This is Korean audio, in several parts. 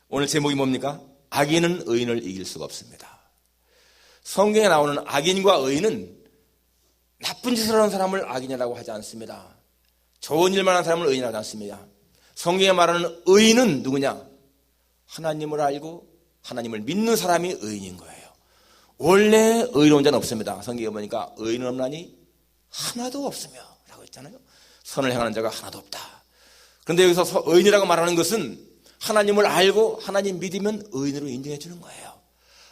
오늘 제목이 뭡니까? 악인은 의인을 이길 수가 없습니다. 성경에 나오는 악인과 의인은 나쁜 짓을 하는 사람을 악인이라고 하지 않습니다. 좋은 일만 하는 사람을 의인이라고 하지 않습니다. 성경에 말하는 의인은 누구냐? 하나님을 알고 하나님을 믿는 사람이 의인인 거예요. 원래 의로운 자는 없습니다. 성경에 보니까 의인은 없나니 하나도 없으며 라고 했잖아요. 선을 행하는 자가 하나도 없다. 그런데 여기서 의인이라고 말하는 것은 하나님을 알고 하나님 믿으면 의인으로 인정해 주는 거예요.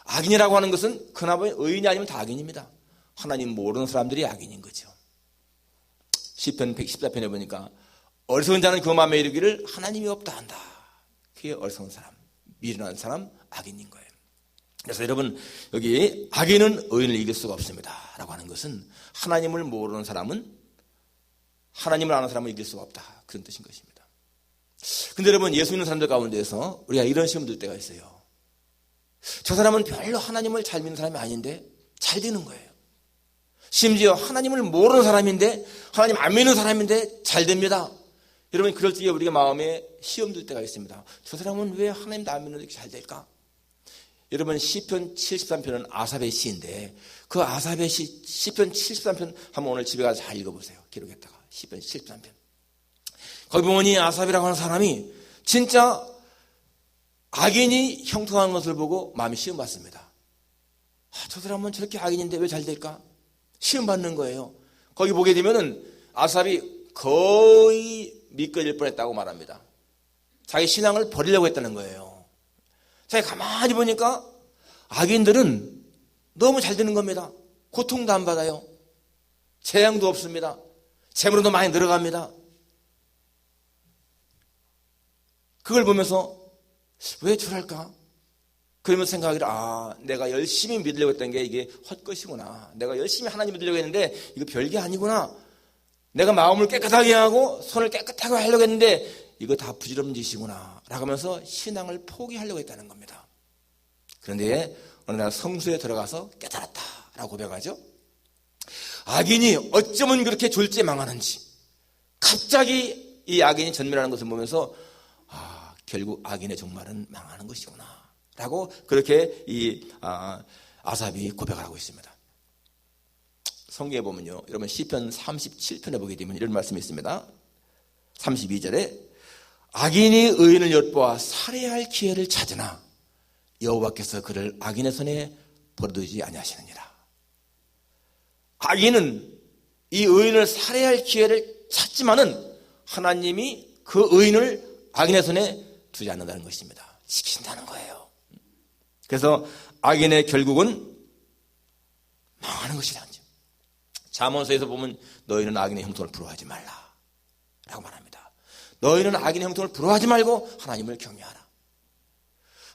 악인이라고 하는 것은 그나마 의인이 아니면 다 악인입니다. 하나님 모르는 사람들이 악인인 거죠. 시편 114편에 보니까 어리석은 자는 그 마음에 이르기를 하나님이 없다 한다. 그게 어리석은 사람, 미련한 사람, 악인인 거예요. 그래서 여러분, 여기 악인은 의인을 이길 수가 없습니다 라고 하는 것은 하나님을 모르는 사람은 하나님을 아는 사람은 이길 수가 없다, 그런 뜻인 것입니다. 근데 여러분, 예수 믿는 사람들 가운데에서 우리가 이런 시험 들 때가 있어요. 저 사람은 별로 하나님을 잘 믿는 사람이 아닌데 잘 되는 거예요. 심지어 하나님을 모르는 사람인데, 하나님 안 믿는 사람인데 잘 됩니다. 여러분, 그럴 때 우리가 마음에 시험 들 때가 있습니다. 저 사람은 왜 하나님도 안 믿는데 잘 될까? 여러분, 시편 73편은 아삽의 시인데, 그 아삽의 시편 73편 한번 오늘 집에 가서 잘 읽어보세요. 기록했다가 시편 73편. 거기 보니 아삽이라고 하는 사람이 진짜 악인이 형통하는 것을 보고 마음이 시험 받습니다. 저 사람은 저렇게 악인인데 왜 잘 될까? 시험 받는 거예요. 거기 보게 되면은 아삽이 거의 미끄러질 뻔했다고 말합니다. 자기 신앙을 버리려고 했다는 거예요. 자기 가만히 보니까 악인들은 너무 잘 되는 겁니다. 고통도 안 받아요. 재앙도 없습니다. 재물도 많이 늘어갑니다. 그걸 보면서 왜 저럴까? 그러면서 생각하기를, 내가 열심히 믿으려고 했던 게 이게 헛것이구나. 내가 열심히 하나님 믿으려고 했는데 이거 별게 아니구나. 내가 마음을 깨끗하게 하고 손을 깨끗하게 하려고 했는데 이거 다 부질없는 짓이구나 라고 하면서 신앙을 포기하려고 했다는 겁니다. 그런데 어느 날 성수에 들어가서 깨달았다 라고 고백하죠. 악인이 어쩌면 그렇게 졸지에 망하는지, 갑자기 이 악인이 전멸하는 것을 보면서 결국 악인의 종말은 망하는 것이구나 라고 그렇게 이 아삽이 고백을 하고 있습니다. 성경에 보면요, 여러분 시편 37편에 보게 되면 이런 말씀이 있습니다. 32절에 악인이 의인을 엿보아 살해할 기회를 찾으나 여호와께서 그를 악인의 손에 버려두지 아니하시느니라. 악인은 이 의인을 살해할 기회를 찾지만은 하나님이 그 의인을 악인의 손에 두지 않는다는 것입니다. 지키신다는 거예요. 그래서 악인의 결국은 망하는 것이다. 잠언서에서 보면 너희는 악인의 형통을 부러워하지 말라 라고 말합니다. 너희는 악인의 형통을 부러워하지 말고 하나님을 경외하라.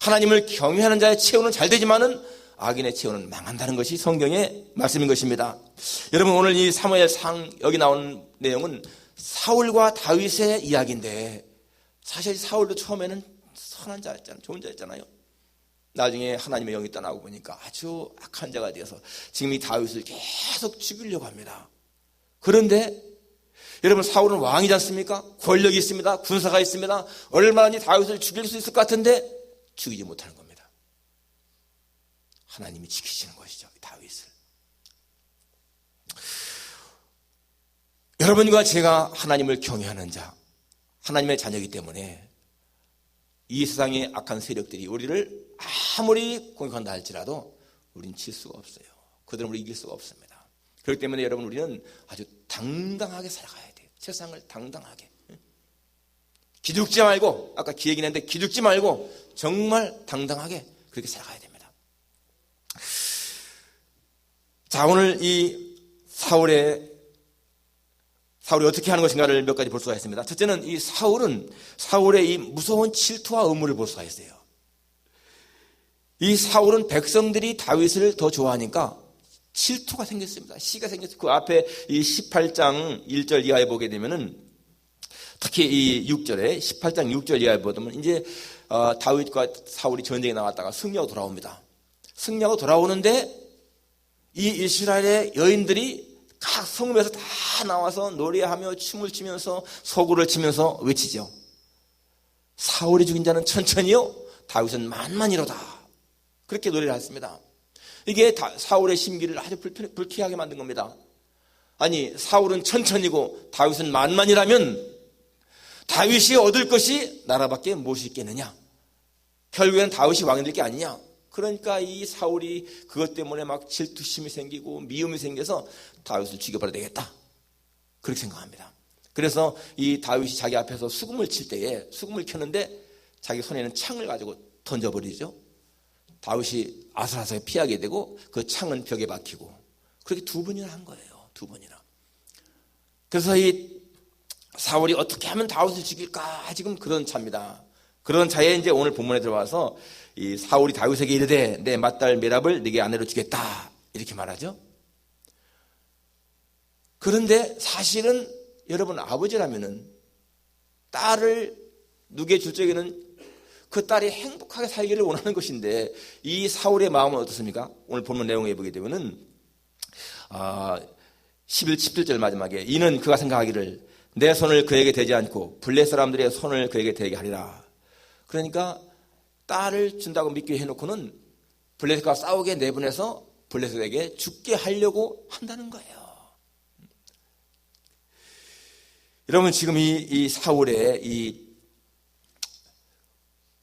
하나님을 경외하는 자의 최후는 잘 되지만은 악인의 최후는 망한다는 것이 성경의 말씀인 것입니다. 여러분, 오늘 이 사무엘상 여기 나오는 내용은 사울과 다윗의 이야기인데, 사실 사울도 처음에는 선한 자였잖아요. 좋은 자였잖아요. 나중에 하나님의 영이 떠나고 보니까 아주 악한 자가 되어서 지금 이 다윗을 계속 죽이려고 합니다. 그런데 여러분, 사울은 왕이지 않습니까? 권력이 있습니다. 군사가 있습니다. 얼마나 다윗을 죽일 수 있을 것 같은데 죽이지 못하는 겁니다. 하나님이 지키시는 것이죠, 다윗을. 여러분과 제가 하나님을 경외하는 자, 하나님의 자녀이기 때문에 이 세상의 악한 세력들이 우리를 아무리 공격한다 할지라도 우리는 질 수가 없어요. 그들은 우리 이길 수가 없습니다. 그렇기 때문에 여러분, 우리는 아주 당당하게 살아가야 돼요. 세상을 당당하게. 기죽지 말고, 아까 그 얘기는 했는데 기죽지 말고 정말 당당하게 그렇게 살아가야 됩니다. 자, 오늘 이 사울이 어떻게 하는 것인가를 몇 가지 볼 수가 있습니다. 첫째는 이 사울의 이 무서운 질투와 음모를 볼 수가 있어요. 이 사울은 백성들이 다윗을 더 좋아하니까 질투가 생겼습니다. 시가 생겼어요. 그 앞에 이 18장 1절 이하에 보게 되면은, 특히 이 6절에 18장 6절 이하에 보면 이제 다윗과 사울이 전쟁에 나갔다가 승리하고 돌아옵니다. 승리하고 돌아오는데 이 이스라엘의 여인들이 각 성읍에서 다 나와서 노래하며 춤을 추면서 소구를 치면서 외치죠. 사울이 죽인 자는 천천히요, 다윗은 만만이로다. 그렇게 노래를 했습니다. 이게 사울의 심기를 아주 불쾌하게 만든 겁니다. 아니, 사울은 천천히고 다윗은 만만이라면 다윗이 얻을 것이 나라밖에 무엇이 있겠느냐? 결국에는 다윗이 왕이 될 게 아니냐? 그러니까 이 사울이 그것 때문에 막 질투심이 생기고 미움이 생겨서 다윗을 죽여버려야 되겠다. 그렇게 생각합니다. 그래서 이 다윗이 자기 앞에서 수금을 칠 때에 수금을 켰는데 자기 손에는 창을 가지고 던져버리죠. 다윗이 아슬아슬하게 피하게 되고 그 창은 벽에 박히고 그렇게 두 번이나 한 거예요. 두 번이나. 그래서 이 사울이 어떻게 하면 다윗을 죽일까 지금 그런 차입니다. 그런 차에 이제 오늘 본문에 들어와서 이 사울이 다윗에게 이르되 내 맏딸 메랍을 네게 아내로 주겠다 이렇게 말하죠. 그런데 사실은 여러분 아버지라면은 딸을 누구에게 줄 적에는 그 딸이 행복하게 살기를 원하는 것인데 이 사울의 마음은 어떻습니까? 오늘 본문 내용에 보게 되면은 17절 마지막에 이는 그가 생각하기를 내 손을 그에게 대지 않고 블레 사람들의 손을 그에게 대게 하리라. 그러니까 딸을 준다고 믿게 해놓고는 블레셋과 싸우게 내보내서 블레셋에게 죽게 하려고 한다는 거예요. 여러분 지금 이 사울의 이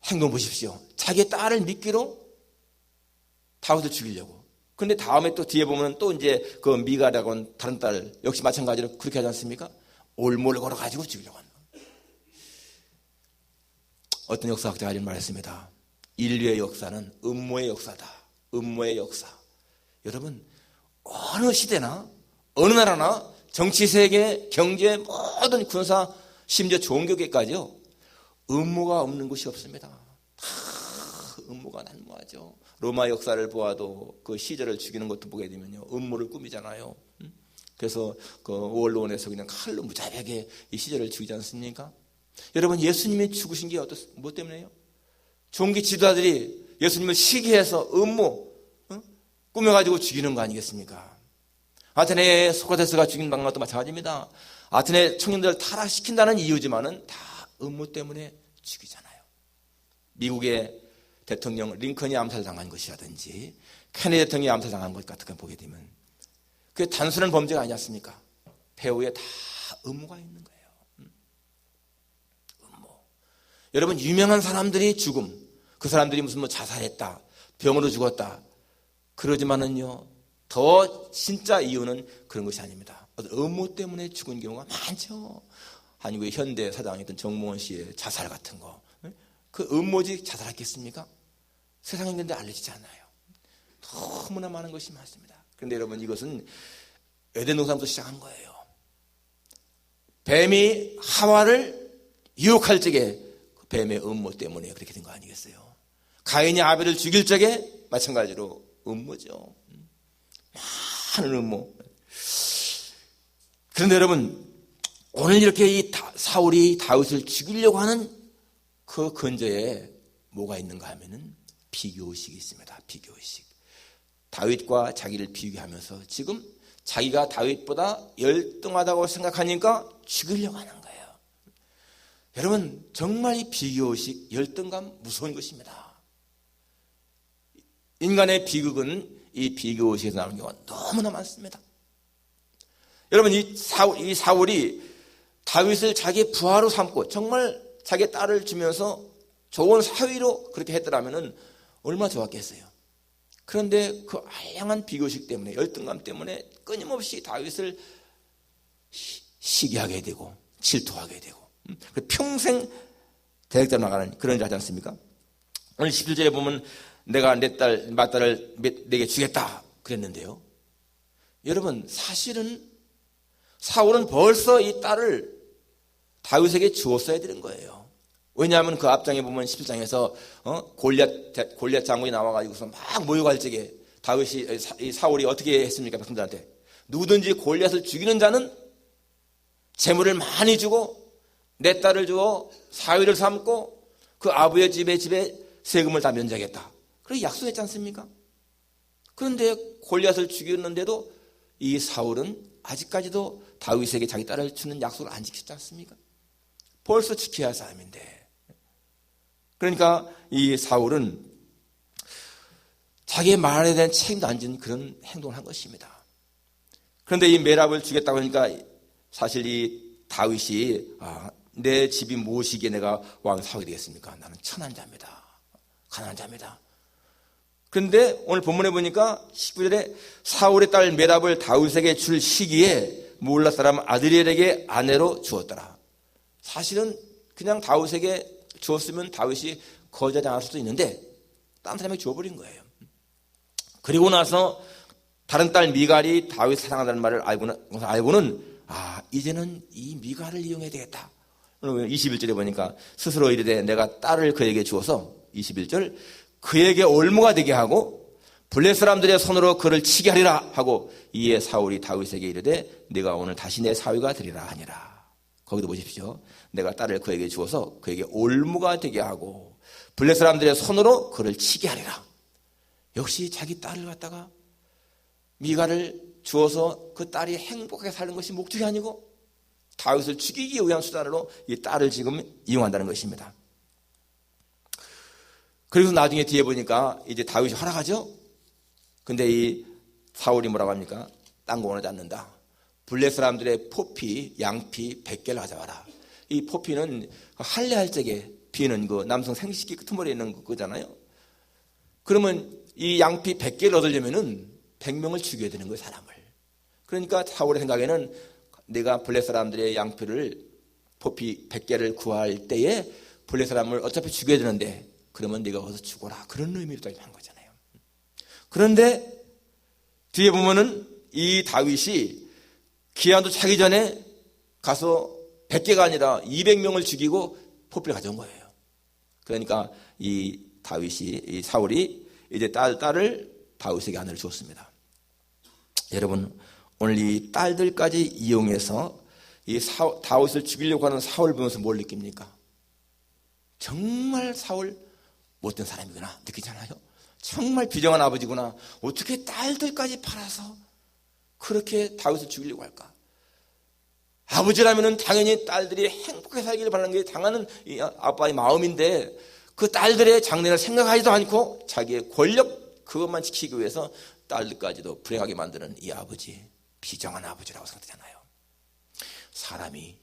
행동 보십시오. 자기의 딸을 믿기로 다윗을 죽이려고. 그런데 다음에 또 뒤에 보면 또 이제 그 미가라고 하는 다른 딸 역시 마찬가지로 그렇게 하지 않습니까? 올무를 걸어가지고 죽이려고 한다. 어떤 역사학자가 이런 말했습니다. 인류의 역사는 음모의 역사다. 음모의 역사. 여러분 어느 시대나 어느 나라나 정치 세계, 경제, 모든 군사, 심지어 종교계까지요. 음모가 없는 곳이 없습니다. 다 음모가 난무하죠. 로마 역사를 보아도 그 시저를 죽이는 것도 보게 되면요. 음모를 꾸미잖아요. 그래서 그 원로원에서 그냥 칼로 무자비하게 이 시저를 죽이지 않습니까? 여러분 예수님이 죽으신 게 뭐 때문에요? 종교 지도자들이 예수님을 시기해서 음모 꾸며가지고 죽이는 거 아니겠습니까? 아테네 소크라테스가 죽인 방법도 마찬가지입니다. 아테네 청년들을 타락시킨다는 이유지만은 다 음모 때문에 죽이잖아요. 미국의 대통령 링컨이 암살당한 것이라든지 케네디 대통령이 암살당한 것 같은 거 보게 되면 그게 단순한 범죄가 아니지 않습니까? 배후에 다 음모가 있는 거예요. 음모. 여러분 유명한 사람들이 죽음, 그 사람들이 무슨 뭐 자살했다, 병으로 죽었다. 그러지만은요 더 진짜 이유는 그런 것이 아닙니다. 어떤 음모 때문에 죽은 경우가 많죠. 한국의 현대 사장이었던 정몽원 씨의 자살 같은 거. 그 음모지 자살했겠습니까? 세상에 있는데 알려지지 않아요. 너무나 많은 것이 많습니다. 그런데 여러분 이것은 에덴 동산부터 시작한 거예요. 뱀이 하와를 유혹할 적에 뱀의 음모 때문에 그렇게 된 거 아니겠어요? 가인이 아벨을 죽일 적에 마찬가지로 음모죠. 많은 음모. 그런데 여러분 오늘 이렇게 이 사울이 다윗을 죽이려고 하는 그 근저에 뭐가 있는가 하면은 비교의식이 있습니다. 비교의식. 다윗과 자기를 비교하면서 지금 자기가 다윗보다 열등하다고 생각하니까 죽이려고 하는 거예요. 여러분 정말 이 비교의식, 열등감 무서운 것입니다. 인간의 비극은 이 비교의식에서 나오는 경우가 너무나 많습니다. 여러분 이 사울이 다윗을 자기 부하로 삼고 정말 자기 딸을 주면서 좋은 사위로 그렇게 했더라면 얼마나 좋았겠어요. 그런데 그 알량한 비교식 때문에 열등감 때문에 끊임없이 다윗을 시기하게 되고 질투하게 되고 평생 대적자 나가는 그런 일 하지 않습니까? 오늘 11절에 보면 내가 내 딸 맏딸을 내게 주겠다 그랬는데요. 여러분 사실은 사울은 벌써 이 딸을 다윗에게 주었어야 되는 거예요. 왜냐하면 그 앞장에 보면 17장에서 골리앗 장군이 나와가지고서 막 모여갈 적에 이 사울이 어떻게 했습니까? 백성들한테 누구든지 골리앗을 죽이는 자는 재물을 많이 주고 내 딸을 주어 사위를 삼고 그 아부의 집에 세금을 다 면제하겠다. 그렇게 약속했지 않습니까? 그런데 골리앗을 죽였는데도 이 사울은 아직까지도 다윗에게 자기 딸을 주는 약속을 안 지켰지 않습니까? 벌써 지켜야 할 사람인데 그러니까 이 사울은 자기의 말에 대한 책임도 안 지는 그런 행동을 한 것입니다. 그런데 이 메랍을 죽였다고 하니까 사실 이 다윗이 내 집이 무엇이기에 내가 왕을 사오게 되겠습니까? 나는 천한 자입니다. 가난한 자입니다. 그런데 오늘 본문에 보니까 19절에 사울의 딸 메랍을 다윗에게 줄 시기에 무올라 사람 아드리엘에게 아내로 주었더라. 사실은 그냥 다윗에게 주었으면 다윗이 거절하지 않을 수도 있는데 다른 사람에게 주어버린 거예요. 그리고 나서 다른 딸 미갈이 다윗 사랑한다는 말을 알고는 이제는 이 미갈을 이용해야 되겠다. 21절에 보니까 스스로 이르되 내가 딸을 그에게 주어서 21절 그에게 올무가 되게 하고 블레 사람들의 손으로 그를 치게 하리라 하고 이에 사울이 다윗에게 이르되 네가 오늘 다시 내 사위가 되리라 하니라. 거기도 보십시오. 내가 딸을 그에게 주어서 그에게 올무가 되게 하고 블레 사람들의 손으로 그를 치게 하리라. 역시 자기 딸을 갖다가 미갈을 주어서 그 딸이 행복하게 사는 것이 목적이 아니고 다윗을 죽이기 위한 수단으로 이 딸을 지금 이용한다는 것입니다. 그래서 나중에 뒤에 보니까 이제 다윗이 허락하죠. 근데 이 사울이 뭐라고 합니까? 딴 거 원하지 않는다. 블레 사람들의 포피, 양피 100개를 가져와라. 이 포피는 할례할 적에 피는 그 남성 생식기 끄트머리에 있는 거잖아요. 그러면 이 양피 100개를 얻으려면은 100명을 죽여야 되는 거예요, 사람을. 그러니까 사울의 생각에는 내가 블레 사람들의 양피를 포피 100개를 구할 때에 블레 사람을 어차피 죽여야 되는데 그러면 네가 어서 죽어라. 그런 의미로 한 거잖아요. 그런데 뒤에 보면은 이 다윗이 기한도 차기 전에 가서 100개가 아니라 200명을 죽이고 포피를 가져온 거예요. 그러니까 이 다윗이, 이 사울이 이제 딸을 다윗에게 아내를 주었습니다. 여러분, 오늘 이 딸들까지 이용해서 이 다윗을 죽이려고 하는 사울 보면서 뭘 느낍니까? 정말 사울 못된 사람이구나 느끼잖아요. 정말 비정한 아버지구나. 어떻게 딸들까지 팔아서 그렇게 다윗을 죽이려고 할까? 아버지라면 당연히 딸들이 행복하게 살기를 바라는 게 당하는 이 아빠의 마음인데 그 딸들의 장래를 생각하지도 않고 자기의 권력 그것만 지키기 위해서 딸들까지도 불행하게 만드는 이 아버지, 비정한 아버지라고 생각되잖아요. 사람이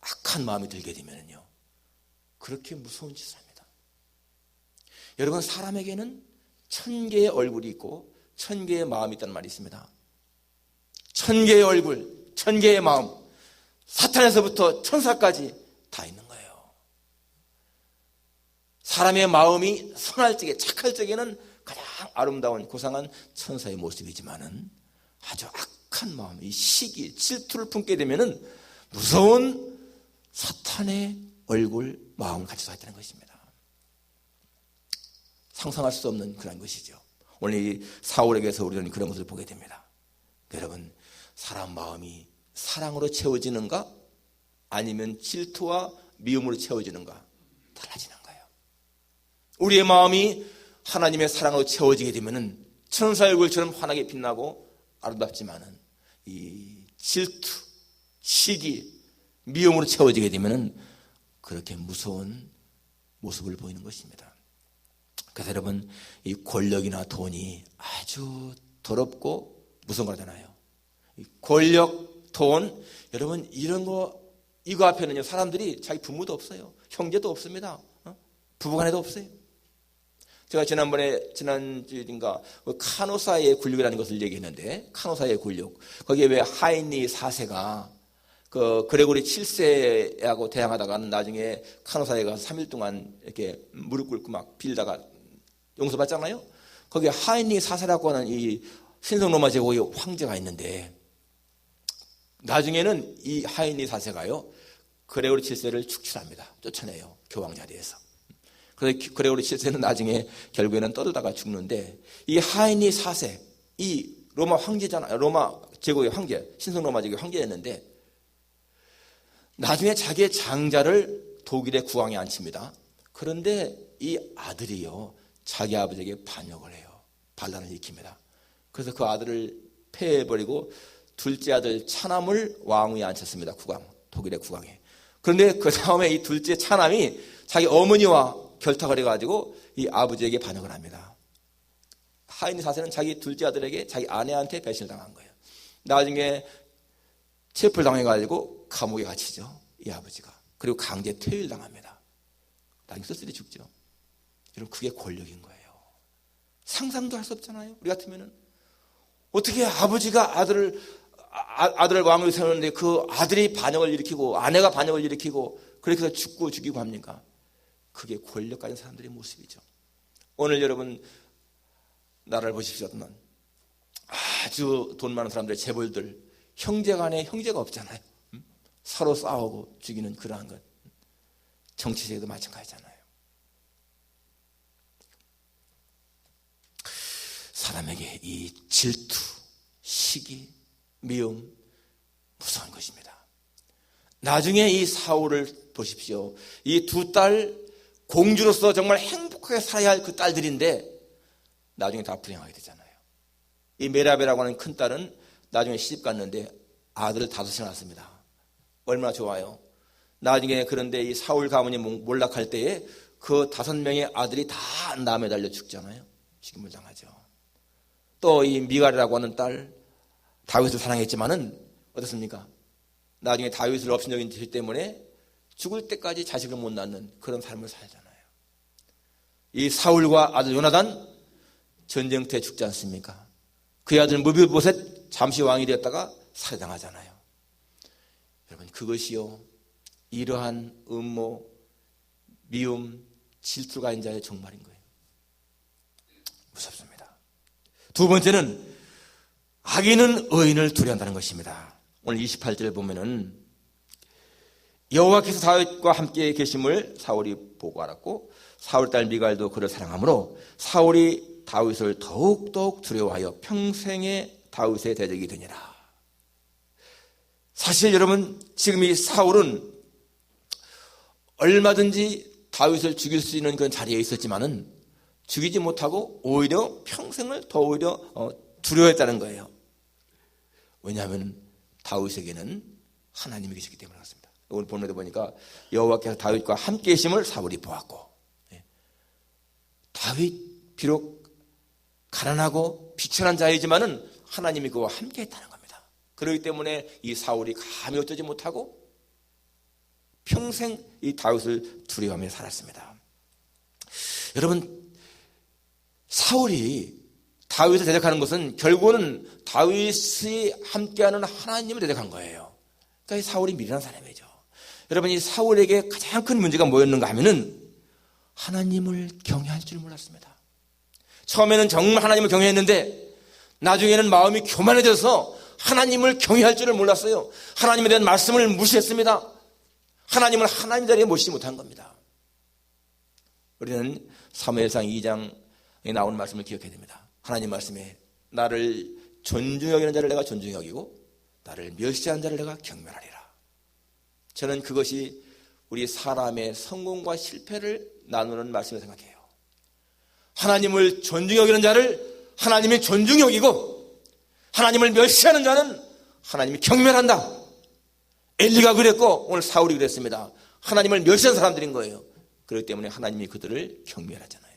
악한 마음이 들게 되면요 그렇게 무서운 짓을 합니다. 여러분, 사람에게는 1000개의 얼굴이 있고 1000개의 마음이 있다는 말이 있습니다. 1000개의 얼굴, 1000개의 마음, 사탄에서부터 천사까지 다 있는 거예요. 사람의 마음이 선할 적에, 착할 적에는 가장 아름다운 고상한 천사의 모습이지만은 아주 악한 마음, 이 시기, 질투를 품게 되면은 무서운 사탄의 얼굴, 마음을 가지고 있다는 것입니다. 상상할 수 없는 그런 것이죠. 오늘 이 사울에게서 우리는 그런 것을 보게 됩니다. 여러분, 사람 마음이 사랑으로 채워지는가? 아니면 질투와 미움으로 채워지는가? 달라지는 거예요. 우리의 마음이 하나님의 사랑으로 채워지게 되면은 천사의 얼굴처럼 환하게 빛나고 아름답지만은 이 질투, 시기, 미움으로 채워지게 되면은 그렇게 무서운 모습을 보이는 것입니다. 그래서 여러분, 이 권력이나 돈이 아주 더럽고 무서운 거잖아요. 권력, 돈, 여러분 이런 거, 이거 앞에는요 사람들이 자기 부모도 없어요. 형제도 없습니다. 부부간에도 없어요. 제가 지난주인가 카노사의 굴욕이라는 것을 얘기했는데, 카노사의 굴욕, 거기에 왜 하인리 4세가 그 그레고리 7세하고 대항하다가는 나중에 카노사에 가서 3일 동안 이렇게 무릎 꿇고 막 빌다가 용서받잖아요. 거기에 하인리 4세라고 하는 이 신성 로마 제국의 황제가 있는데, 나중에는 이 하인리 4세가요 그레고리 7세를 축출합니다. 쫓아내요, 교황 자리에서. 그래서 그레고리 7세는 나중에 결국에는 떠들다가 죽는데, 이 하인리 4세, 이 로마 황제잖아요. 로마 제국의 황제, 신성 로마 제국의 황제였는데, 나중에 자기의 장자를 독일의 국왕에 앉힙니다. 그런데 이 아들이요 자기 아버지에게 반역을 해요. 반란을 일으킵니다. 그래서 그 아들을 폐해버리고 둘째 아들 차남을 왕위에 앉혔습니다. 국왕, 독일의 국왕에. 그런데 그 다음에 이 둘째 차남이 자기 어머니와 결탁을 해가지고 이 아버지에게 반역을 합니다. 하인의 사세는 자기 둘째 아들에게 자기 아내한테 배신을 당한 거예요. 나중에 체포를 당해가지고 감옥에 갇히죠. 이 아버지가. 그리고 강제 퇴위를 당합니다. 나중에 쓸쓸히 죽죠. 여러분, 그게 권력인 거예요. 상상도 할 수 없잖아요. 우리 같으면은 어떻게 아버지가 아들을 왕으로 세우는데 그 아들이 반역을 일으키고 아내가 반역을 일으키고 그렇게 해서 죽이고 합니까? 그게 권력 가진 사람들의 모습이죠. 오늘 여러분 나라를 보십시오. 아주 돈 많은 사람들의 재벌들, 형제간에 형제가 없잖아요. 서로 싸우고 죽이는 그러한 것. 정치세계도 마찬가지잖아요. 사람에게 이 질투, 시기, 미움 무서운 것입니다. 나중에 이 사울을 보십시오. 이 두 딸, 공주로서 정말 행복하게 살아야 할 그 딸들인데 나중에 다 불행하게 되잖아요. 이 메라베라고 하는 큰 딸은 나중에 시집 갔는데 아들을 5을 낳았습니다. 얼마나 좋아요. 나중에 그런데 이 사울 가문이 몰락할 때에 그 5명의 아들이 다 남에 달려 죽잖아요. 죽임을 당하죠. 또 이 미갈이라고 하는 딸, 다윗을 사랑했지만은 어떻습니까? 나중에 다윗을 업신여긴 죄 때문에 죽을 때까지 자식을 못 낳는 그런 삶을 살잖아요. 이 사울과 아들 요나단 전쟁터에 죽지 않습니까? 그의 아들 무비보셋 잠시 왕이 되었다가 살해당하잖아요. 여러분, 그것이요 이러한 음모, 미움, 질투가 있는 자의 종말인 거예요. 무섭습니다. 두 번째는 악인은 의인을 두려워한다는 것입니다. 오늘 28절 보면은 여호와께서 다윗과 함께 계심을 사울이 보고 알았고 사울 딸 미갈도 그를 사랑하므로 사울이 다윗을 더욱 두려워하여 평생의 다윗의 대적이 되니라. 사실 여러분, 지금 이 사울은 얼마든지 다윗을 죽일 수 있는 그런 자리에 있었지만은 죽이지 못하고 오히려 평생을 더 오히려 두려워했다는 거예요. 왜냐하면 다윗에게는 하나님이 계시기 때문에 그렇습니다. 오늘 본문에 보니까 여호와께서 다윗과 함께 계심을 사울이 보았고, 다윗 비록 가난하고 비천한 자이지만은 하나님이 그와 함께 했다는 겁니다. 그렇기 때문에 이 사울이 감히 어쩌지 못하고 평생 이 다윗을 두려워하며 살았습니다. 여러분, 사울이 다윗을 대적하는 것은 결국은 다윗이 함께하는 하나님을 대적한 거예요. 그러니까 이 사울이 미련한 사람이죠. 여러분, 이 사울에게 가장 큰 문제가 뭐였는가 하면은 하나님을 경외할 줄 몰랐습니다. 처음에는 정말 하나님을 경외했는데 나중에는 마음이 교만해져서 하나님을 경외할 줄을 몰랐어요. 하나님에 대한 말씀을 무시했습니다. 하나님을 하나님 자리에 모시지 못한 겁니다. 우리는 사무엘상 2장에 나오는 말씀을 기억해야 됩니다. 하나님 말씀에 나를 존중히 여기는 자를 내가 존중히 여기고 나를 멸시하는 자를 내가 경멸하리라. 저는 그것이 우리 사람의 성공과 실패를 나누는 말씀을 생각해요. 하나님을 존중히 여기는 자를 하나님이 존중히 여기고 하나님을 멸시하는 자는 하나님이 경멸한다. 엘리가 그랬고 오늘 사울이 그랬습니다. 하나님을 멸시하는 사람들인 거예요. 그렇기 때문에 하나님이 그들을 경멸하잖아요.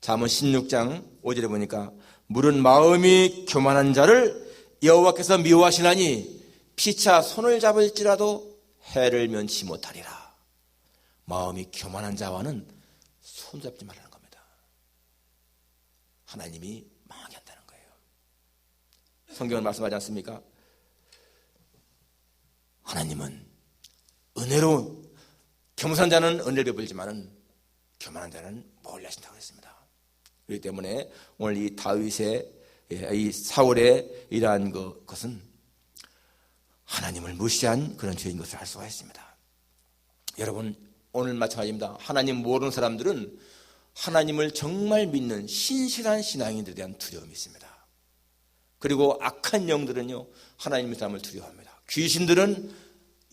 잠언 16장 5절에 보니까 물은 마음이 교만한 자를 여호와께서 미워하시나니 피차 손을 잡을지라도 해를 면치 못하리라. 마음이 교만한 자와는 손잡지 말라는 겁니다. 하나님이 망하게 한다는 거예요. 성경은 말씀하지 않습니까? 하나님은 은혜로 겸손한 자는 은혜를 베풀지만은 교만한 자는 멀리 하신다고 했습니다. 그렇기 때문에 오늘 이 다윗의 이 사울의 이러한 것은 하나님을 무시한 그런 죄인 것을 알 수가 있습니다. 여러분, 오늘 마찬가지입니다. 하나님 모르는 사람들은 하나님을 정말 믿는 신실한 신앙인들에 대한 두려움이 있습니다. 그리고 악한 영들은요, 하나님의 사람을 두려워합니다. 귀신들은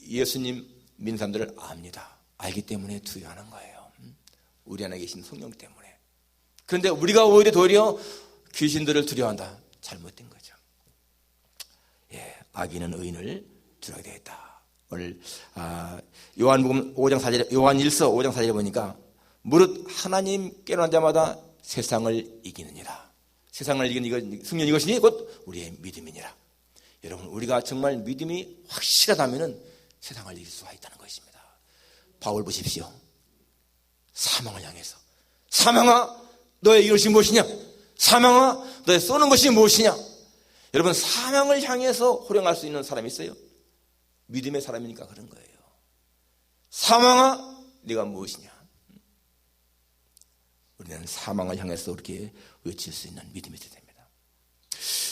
예수님 믿는 사람들을 압니다. 알기 때문에 두려워하는 거예요. 우리 안에 계신 성령 때문에. 그런데 우리가 오히려 도리어 귀신들을 두려워한다. 잘못된 거죠. 악인은 의인을 두려워하게 되겠다. 오늘 요한복음 5장 4절에 요한일서 5장 4절에 보니까 무릇 하나님 깨어난 자마다 세상을 이기느니라. 세상을 이기는 승리는 이것이니 곧 우리의 믿음이니라. 여러분, 우리가 정말 믿음이 확실하다면 세상을 이길 수가 있다는 것입니다. 바울 보십시오. 사망을 향해서, 사망아 너의 이것이 무엇이냐? 사망아 너의 쏘는 것이 무엇이냐? 여러분, 사망을 향해서 호령할 수 있는 사람이 있어요? 믿음의 사람이니까 그런 거예요. 사망아 네가 무엇이냐? 우리는 사망을 향해서 그렇게 외칠 수 있는 믿음이 되어야 됩니다.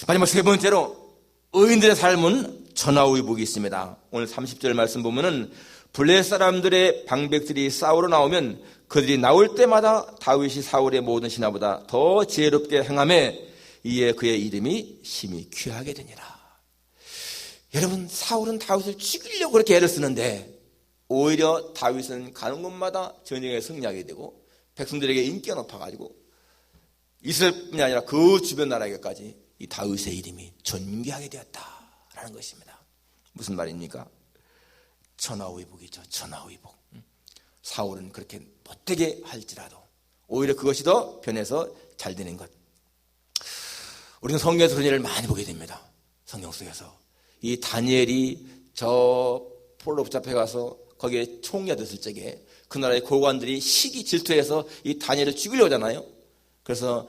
마지막 세 번째로, 의인들의 삶은 전화위복이 있습니다. 오늘 30절 말씀 보면은 블레 사람들의 방백들이 싸우러 나오면 그들이 나올 때마다 다윗이 사울의 모든 신하보다 더 지혜롭게 행하매 이에 그의 이름이 심히 귀하게 되니라. 여러분, 사울은 다윗을 죽이려고 그렇게 애를 쓰는데 오히려 다윗은 가는 곳마다 전쟁에 승리하게 되고 백성들에게 인기가 높아가지고 이스라엘뿐이 아니라 그 주변 나라에게까지 이 다윗의 이름이 존귀하게 되었다라는 것입니다. 무슨 말입니까? 전화위복이죠. 전화위복. 사울은 그렇게 못되게 할지라도 오히려 그것이 더 변해서 잘 되는 것. 우리는 성경에서 그런 일을 많이 보게 됩니다. 성경 속에서 이 다니엘이 저 폴로 붙잡혀 가서 거기에 총리가 됐을 적에 그 나라의 고관들이 시기 질투해서 이 다니엘을 죽이려고 하잖아요. 그래서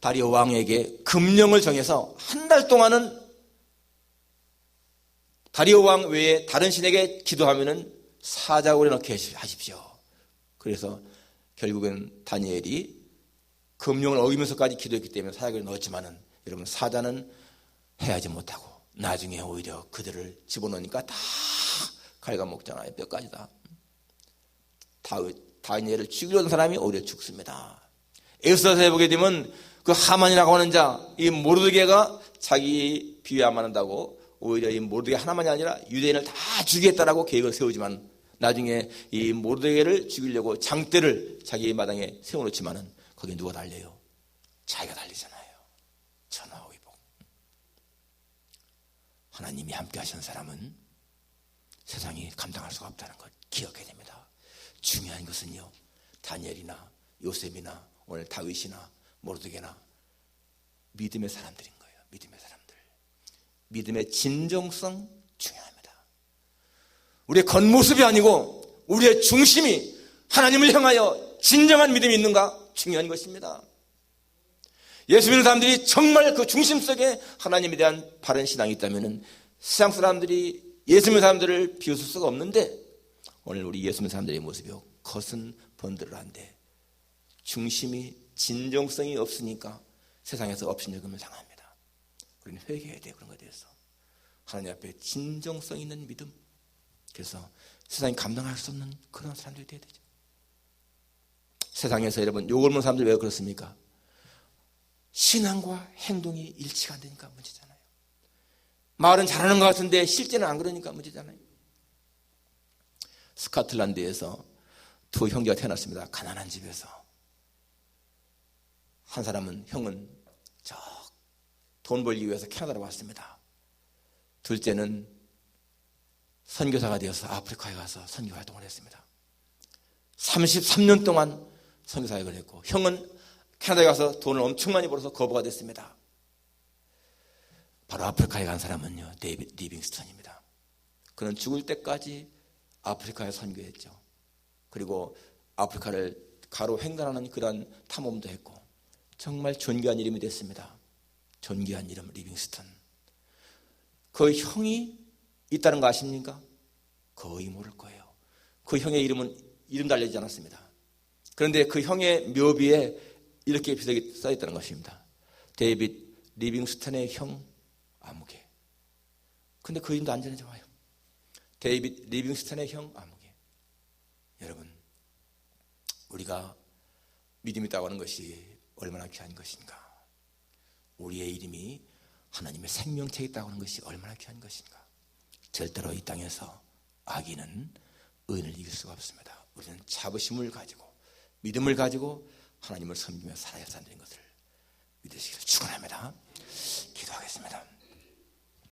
다리오 왕에게 금령을 정해서 한 달 동안은 다리오 왕 외에 다른 신에게 기도하면은 사자굴에 넣게 하십시오. 그래서 결국은 다니엘이 금령을 어기면서까지 기도했기 때문에 사자굴에 넣었지만은 여러분, 사자는 해하지 못하고 나중에 오히려 그들을 집어넣으니까 다 갉아먹잖아요. 뼈까지 다. 다니엘을 죽이려는 사람이 오히려 죽습니다. 에스더서에 보게 되면 그 하만이라고 하는 자, 이 모르드게가 자기 비위 안 맞는다고 오히려 이 모르드게 하나만이 아니라 유대인을 다 죽이겠다라고 계획을 세우지만 나중에 이 모르드게를 죽이려고 장대를 자기 마당에 세워놓지만은 거기에 누가 달려요? 자기가 달리잖아요. 전화위복. 하나님이 함께 하시는 사람은 세상이 감당할 수가 없다는 것 기억해야 됩니다. 중요한 것은요, 다니엘이나 요셉이나 오늘 다윗이나 모르드게나 믿음의 사람들인 거예요. 믿음의 사람들. 믿음의 진정성 중요합니다. 우리의 겉모습이 아니고 우리의 중심이 하나님을 향하여 진정한 믿음이 있는가 중요한 것입니다. 예수 믿는 사람들이 정말 그 중심 속에 하나님에 대한 바른 신앙이 있다면 세상 사람들이 예수 믿는 사람들을 비웃을 수가 없는데 오늘 우리 예수 믿는 사람들의 모습이 겉은 번들어한데 중심이 진정성이 없으니까 세상에서 업신여김을 당합니다. 우리는 회개해야 돼요. 그런 것에 대해서. 하나님 앞에 진정성 있는 믿음. 그래서 세상이 감당할 수 없는 그런 사람들이 돼야 되죠. 세상에서 여러분 욕을 먹는 사람들이 왜 그렇습니까? 신앙과 행동이 일치가 안 되니까 문제잖아요. 말은 잘하는 것 같은데 실제는 안 그러니까 문제잖아요. 스코틀랜드에서 두 형제가 태어났습니다. 가난한 집에서. 한 사람은 형은 돈 벌기 위해서 캐나다로 왔습니다. 둘째는 선교사가 되어서 아프리카에 가서 선교 활동을 했습니다. 33년 동안 선교 사역을 했고 형은 캐나다에 가서 돈을 엄청 많이 벌어서 거부가 됐습니다. 바로 아프리카에 간 사람은요, 데이빗 리빙스턴입니다. 그는 죽을 때까지 아프리카에 선교했죠. 그리고 아프리카를 가로 횡단하는 그런 탐험도 했고 정말 존귀한 이름이 됐습니다. 존귀한 이름 리빙스턴. 그 형이 있다는 거 아십니까? 거의 모를 거예요. 그 형의 이름은 이름도 알려지지 않았습니다. 그런데 그 형의 묘비에 이렇게 비석이 써있다는 것입니다. 데이빗 리빙스턴의 형 아무개. 근데 그 이름도 안 전해져와요. 데이빗 리빙스턴의 형 아무개. 여러분, 우리가 믿음이 있다고 하는 것이 얼마나 귀한 것인가. 우리의 이름이 하나님의 생명체에 있다고 하는 것이 얼마나 귀한 것인가. 절대로 이 땅에서 악인은 의인을 이길 수가 없습니다. 우리는 자부심을 가지고 믿음을 가지고 하나님을 섬기며 살아야 한다는 것을 믿으시기를 축원합니다. 기도하겠습니다.